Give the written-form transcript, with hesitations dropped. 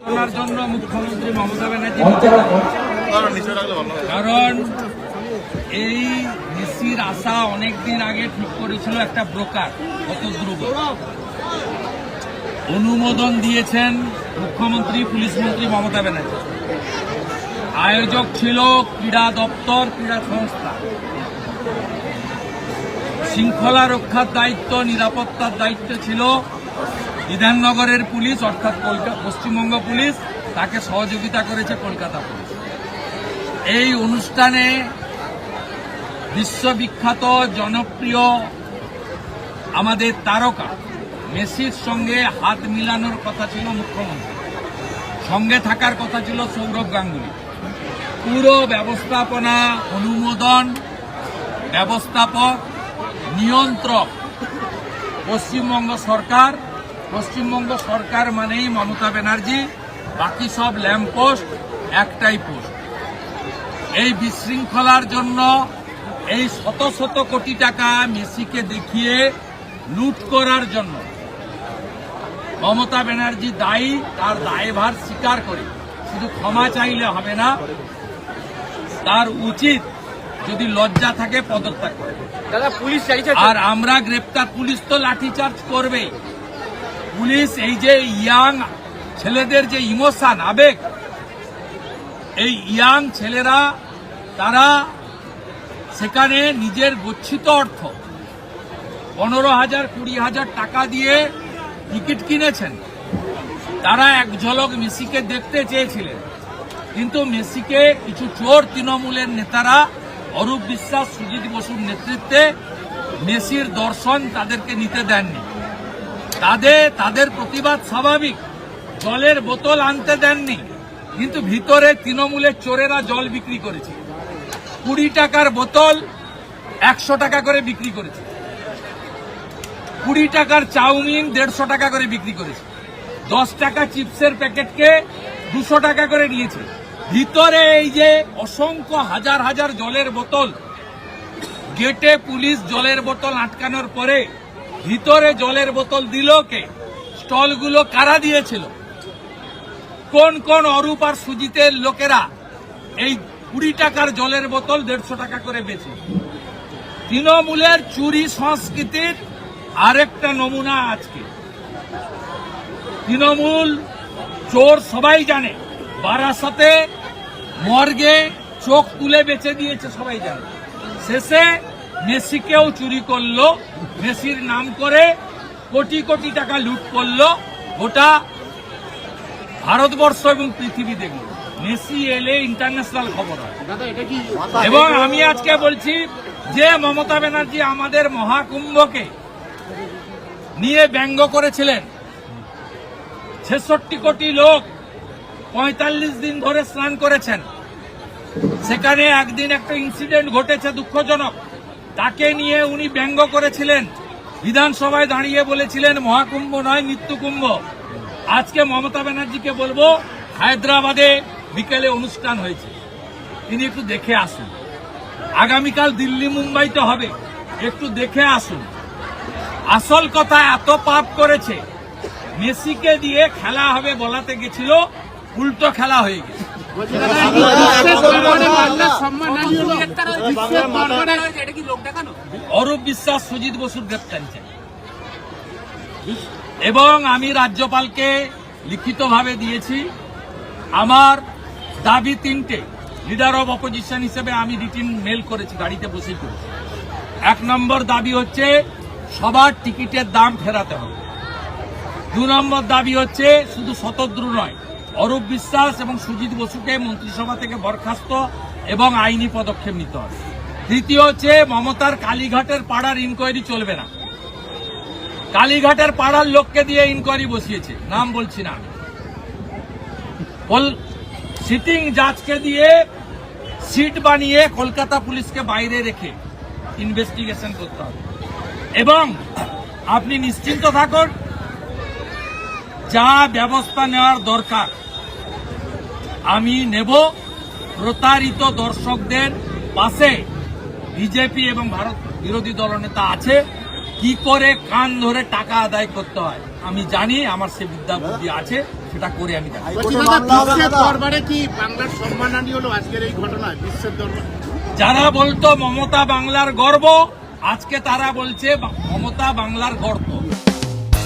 জন্য মুখ্যমন্ত্রী মমতা ব্যানার্জি কারণ এই মেসির আশা অনেকদিন আগে ঠিক করেছিল একটা ব্রোকার কত ধ্রুব অনুমোদন দিয়েছেন মুখ্যমন্ত্রী পুলিশ মন্ত্রী মমতা ব্যানার্জি। আয়োজক ছিল ক্রীড়া দপ্তর, ক্রীড়া সংস্থা। শৃঙ্খলা রক্ষার দায়িত্ব, নিরাপত্তার দায়িত্ব ছিল বিধাননগরের পুলিশ অর্থাৎ পশ্চিমবঙ্গ পুলিশ, তাকে সহযোগিতা করেছে কলকাতা পুলিশ। এই অনুষ্ঠানে বিশ্ববিখ্যাত জনপ্রিয় আমাদের তারকা মেসির সঙ্গে হাত মিলানোর কথা ছিল মুখ্যমন্ত্রী, সঙ্গে থাকার কথা ছিল সৌরভ গাঙ্গুলি। পুরো ব্যবস্থাপনা, অনুমোদন, ব্যবস্থাপক, নিয়ন্ত্রক পশ্চিমবঙ্গ সরকার। পশ্চিমবঙ্গ সরকার মানেই মমতা ব্যানার্জি, বাকি সব ল্যাম্পপোস্ট, একটাই পোস্ট। এই বিশৃঙ্খলার জন্য এই শত শত কোটি টাকা মেসিকে দেখিয়ে লুট করার জন্য মমতা ব্যানার্জি দায়ী। তার দায়ভার স্বীকার করে শুধু ক্ষমা চাইলে হবে না, তার উচিত যদি লজ্জা থাকে পদত্যাগ করে। আর আমরা গ্রেপ্তার, পুলিশ তো লাঠিচার্জ করবে। পুলিশ এই যে ইয়াং ছেলেদের যে ইমোশন, আবেগ, এই ইয়াং ছেলেরা তারা সেখানে নিজের গচ্ছিত অর্থ 15,000 20,000 টাকা দিয়ে টিকিট কিনেছেন। তারা এক ঝলক মেসিকে দেখতে চেয়েছিলেন, কিন্তু মেসিকে কিছু চোর তৃণমূলের নেতারা অরূপ বিশ্বাস, সুজিত বসুর নেতৃত্বে মেসির দর্শন তাদেরকে নিতে দেননি। তাদের প্রতিবাদ স্বাভাবিক, জলের বোতল আনতে দেননি, কিন্তু ভিতরে তৃণমূলের চোরেরা জল বিক্রি করেছে। 20 টাকার বোতল 100 টাকা করে বিক্রি করেছে, 20 টাকার চাউমিন 150 টাকা করে বিক্রি করেছে, 10 টাকা চিপসের প্যাকেটকে 200 টাকা করে নিয়েছে। ভিতরে এই যে অসংখ্য হাজার হাজার জলের বোতল, গেটে পুলিশ জলের বোতল আটকানোর পরে ভিতরে জলের বোতল দিল কে? স্টলগুলো কারা দিয়েছিল? কোন কোন অরূপ আর সুজিতের লোকেরা এই 20 টাকার জলের বোতল 150 টাকা করে বেচে? তৃণমূলের চুরি সংস্কৃতির আরেকটা নমুনা আজকে। তৃণমূল চোর সবাই জানে, বারাসাতে মর্গে চোখ তুলে বেচে দিয়েছে সবাই জানে। শেষে মেসিকেও চুরি করলো, মেসির নাম করে কোটি কোটি টাকা লুট করলো। গোটা ভারতবর্ষ এবং পৃথিবী দেখল। মেসি এলে ইন্টারন্যাশনাল খবর হয়। এবং আমি আজকে বলছি যে মমতা ব্যানার্জি আমাদের মহাকুম্ভকে নিয়ে ব্যঙ্গ করেছিলেন, 66 কোটি লোক 45 দিন ধরে স্নান করেছেন, সেখানে একদিন একটা ইনসিডেন্ট ঘটেছে দুঃখজনক, তাকে নিয়ে উনি ব্যঙ্গ করেছিলেন, বিধানসভায় দাঁড়িয়ে বলেছিলেন মহাকুম্ভ নয় মৃত্যুকুম্ভ। আজকে মমতা ব্যানার্জিকে বলবো, হায়দ্রাবাদে বিকেলে অনুষ্ঠান হয়েছে, তিনি একটু দেখে আসুন। আগামীকাল দিল্লি মুম্বাইতে হবে, একটু দেখে আসুন। আসল কথা, এত পাপ করেছে, মেসিকে দিয়ে খেলা হবে বলাতে গেছিল, উল্টো খেলা হয়ে গেছে। অরূপ বিশ্বাস, সুজিত বসুর গ্রেপ্তারি চাই। এবং আমি রাজ্যপালকে লিখিতভাবে দিয়েছি, আমার দাবি 3টে। লিডার অব অপোজিশন হিসেবে আমি রিটিন মেল করেছি, গাড়িতে বসেই করেছি। 1 নম্বর দাবি হচ্ছে সবার টিকিটের দাম ফেরাতে হবে। 2 নম্বর দাবি হচ্ছে শুধু শতদ্রু নয়, অরূপ বিশ্বাস এবং সুজিত বসুকে মন্ত্রিসভা থেকে বরখাস্ত এবং আইনি পদক্ষেপ নিতে হবে। তৃতীয় হচ্ছে মমতার কালীঘাটের পাড়ার ইনকোয়ারি চলবে না। কালীঘাটের পাড়ার লোককে দিয়ে ইনকোয়ারি বসিয়েছে, নাম বলছি না আমি। সিটিং জাজকে দিয়ে সিট বানিয়ে কলকাতা পুলিশকে বাইরে রেখে ইনভেস্টিগেশন করতে হবে। এবং আপনি নিশ্চিন্ত থাকুন, যা ব্যবস্থা নেওয়ার দরকার আমি নেব। প্রতারিত দর্শকদের পাশে বিজেপি এবং ভারত বিরোধী দলনেতা আছে। কি করে কান ধরে টাকা আদায় করতে হয় আমি জানি, আমার সে বিদ্যা বুদ্ধি আছে, সেটা করে আমি জানি। দরবারে কি বাংলার সম্মানহানি হলো আজকের এই ঘটনায় বিশ্বের দরবারে? যারা বলতো মমতা বাংলার গর্ব, আজকে তারা বলছে মমতা বাংলার গর্ব।